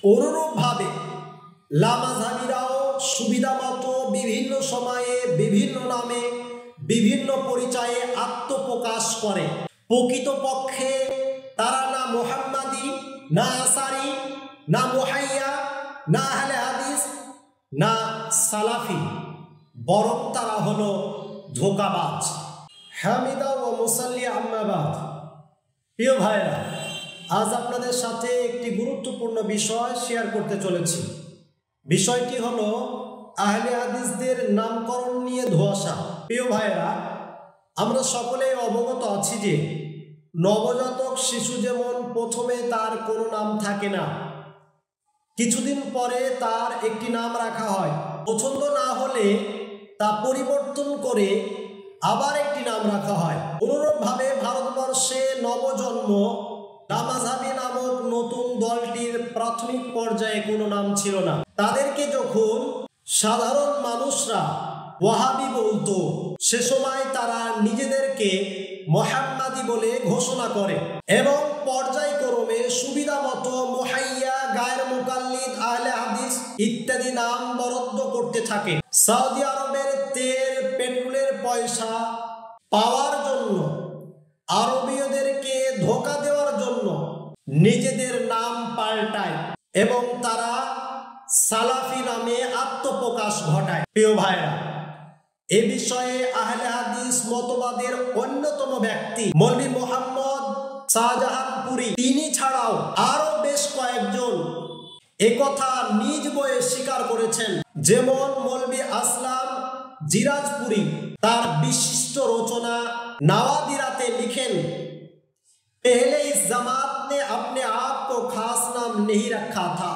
অনুরূপভাবে লামাযহাবীরাও সুবিধামতো বিভিন্ন সময়ে বিভিন্ন নামে বিভিন্ন পরিচয়ে আত্মপ্রকাশ করে। প্রকৃতপক্ষে তারা না মুহাম্মাদি, না আসারি, না মুহাইয়া, না আহলে হাদিস, না সালাফি, বরং তারা হলো ধোঁকাবাজ। হামিদা ও মুসাল্লি আম্মা বাদ। প্রিয় ভাইরা, আজ আপনাদের সাথে একটি গুরুত্বপূর্ণ বিষয় শেয়ার করতে চলেছি। বিষয়টি হলো আহলে হাদিসদের নামকরণ নিয়ে ধোঁয়াশা। প্রিয় ভাইরা, আমরা সকলেই অবগত আছি যে নবজাতক শিশু যেমন প্রথমে তার কোনো নাম থাকে না, কিছুদিন পরে তার একটি নাম রাখা হয়। পছন্দ না হলে তা পরিবর্তন করে আবার একটি নাম রাখা হয়। অনুরূপভাবে ভারতবর্ষে নবজন্ম লামাযহাবী নামক নতুন দলটির প্রাথমিক পর্যায়ে কোনো নাম ছিল না। তাদেরকে যখন সাধারণ মানুষরা ওয়াহাবি বলতো, সে সময় তারা নিজেদেরকে মুহাম্মাদি বলে ঘোষণা করে এবং পর্যায়ক্রমে সুবিধামতো মুহাইয়া, গায়ের মুকাল্লিদ, আহলে হাদিস ইত্যাদি নাম বরাদ্দ করতে থাকে। সৌদি আরবের তেল পেট্রোলের পয়সা পাওয়ার জন্য, আরবীয়দেরকে ধোঁকা দেওয়ার জন্য নিজেদের নাম পাল্টায় এবং তারা সালাফি নামে আত্মপ্রকাশ ঘটায়। প্রিয় ভাইরা, এ বিষয়ে আহলে হাদিস মতবাদের অন্যতম ব্যক্তি মৌলভী মোহাম্মদ শাহজাহানপুরী, তিনি ছাড়াও আরো বেশ কয়েকজন একথা নিজ বইয়ে স্বীকার করেছেন। যেমন মৌলভী আসলাম জিরাজপুরী তার বিশিষ্ট রচনা নাওয়াদিরাতে लिखें, पहले इस जमात ने अपने आप को खास नाम नहीं रखा था।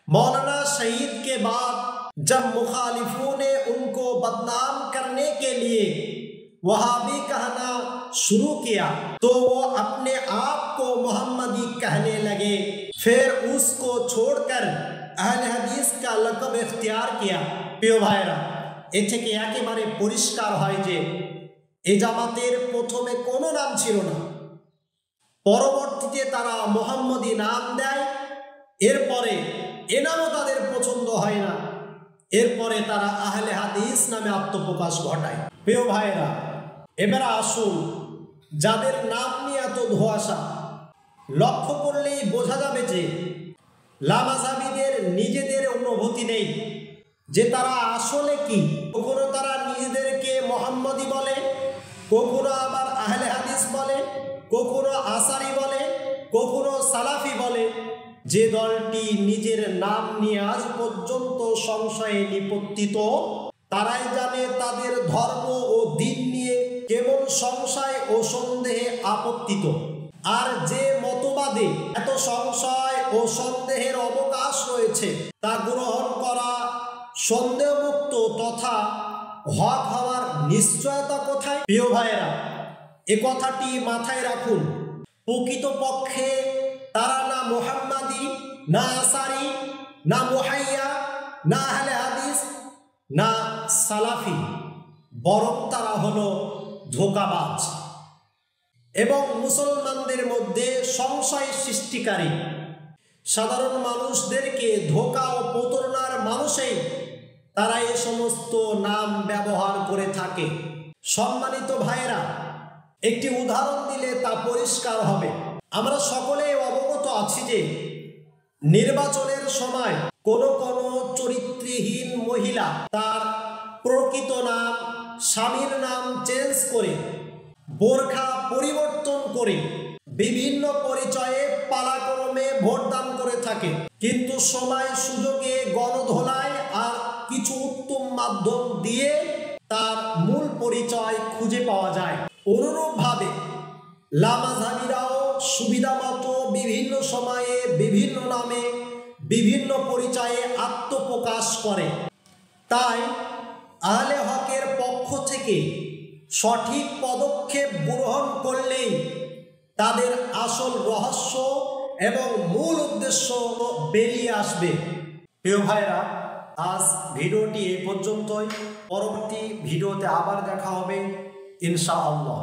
मौलाना शहीद के बाद जब मुखालिफों ने उनको बदनाम करने के लिए वहाबी कहना शुरू किया तो वो अपने आप को मोहम्मदी कहने लगे, फिर उसको छोड़कर अहले हदीस का लक़ब इख्तियार किया। प्रिय भाईरा, এ থেকে একেবারে পরিষ্কার হয় যে এ জামাতের প্রথমে কোনো নাম ছিল না, পরবর্তীতে তারা মুহাম্মদি নাম দেয়। এরপরে এ নামও তাদের পছন্দ হয় না, এরপরে তারা আহলে হাদিস নামে আত্মপ্রকাশ ঘটায়। প্রিয় ভাইরা, এবারে আসুন, যাদের নাম নিয়ে এত ধোঁয়াশা, লক্ষ্য করলেই বোঝা যাবে যে লামাযহাবীদের নিজেদের অনুভূতি নেই যে তারা আসলে কি। কখনো তারা নিজেদেরকে মুহাম্মদি বলে, কখনো আবার আহলে হাদিস বলে, কখনো আসারি বলে, কখনো সালাফি বলে। যে দলটি নিজের নাম নিয়ে আজ পর্যন্ত সংশয়ে নিপতিত, তারাই জানে তাদের ধর্ম ও দিন নিয়ে কেমন সংশয় ও সন্দেহে আপত্তিত। আর যে মতবাদে এত সংশয় ও সন্দেহের অবকাশ রয়েছে তা গ্রহণ করা সন্দেহমুক্ত তথা হক হওয়ার নিশ্চয়তা কোথায়? প্রিয় ভাইয়েরা, এ কথাটি মাথায় রাখুন। প্রকৃতপক্ষে তারা না মুহাম্মাদি, না আসারি, না মুহাইয়া, না আহলে হাদিস, না সালাফি, বরং তারা হলো ধোঁকাবাজ এবং মুসলমানদের মধ্যে সংশয় সৃষ্টিকারী। সাধারণ মানুষদেরকে ধোঁকা ও প্রতারণার মানুষই তারা এই সমস্ত নাম ব্যবহার করে থাকে। সম্মানিত ভাইরা, একটি উদাহরণ দিলে তা পরিষ্কার হবে। আমরা সকলেই অবগত আছি যে নির্বাচনের সময় কোন চরিত্রহীন মহিলা তার প্রকৃত নাম, স্বামীর নাম চেঞ্জ করে, বোরখা পরিবর্তন করে বিভিন্ন পরিচয়ে পালাক্রমে ভোটদান করে থাকে। কিন্তু সময় সুযোগে গণধোলায় আর কিছু উত্তম মাধ্যম দিয়ে তার মূল পরিচয় খুঁজে পাওয়া যায়। অনুরূপভাবে লামাযহাবীরাও সুবিধামতো বিভিন্ন সময়ে বিভিন্ন নামে বিভিন্ন পরিচয়ে আত্মপ্রকাশ করে। তাই আহলে হকের পক্ষ থেকে সঠিক পদক্ষেপ গ্রহণ করলেই তাদের আসল রহস্য এবং মূল উদ্দেশ্য বেরিয়ে আসবে। প্রিয় ভাইরা, আজ ভিডিওটি এই পর্যন্তই। পরবর্তী ভিডিওতে আবার দেখা হবে ইনশাআল্লাহ।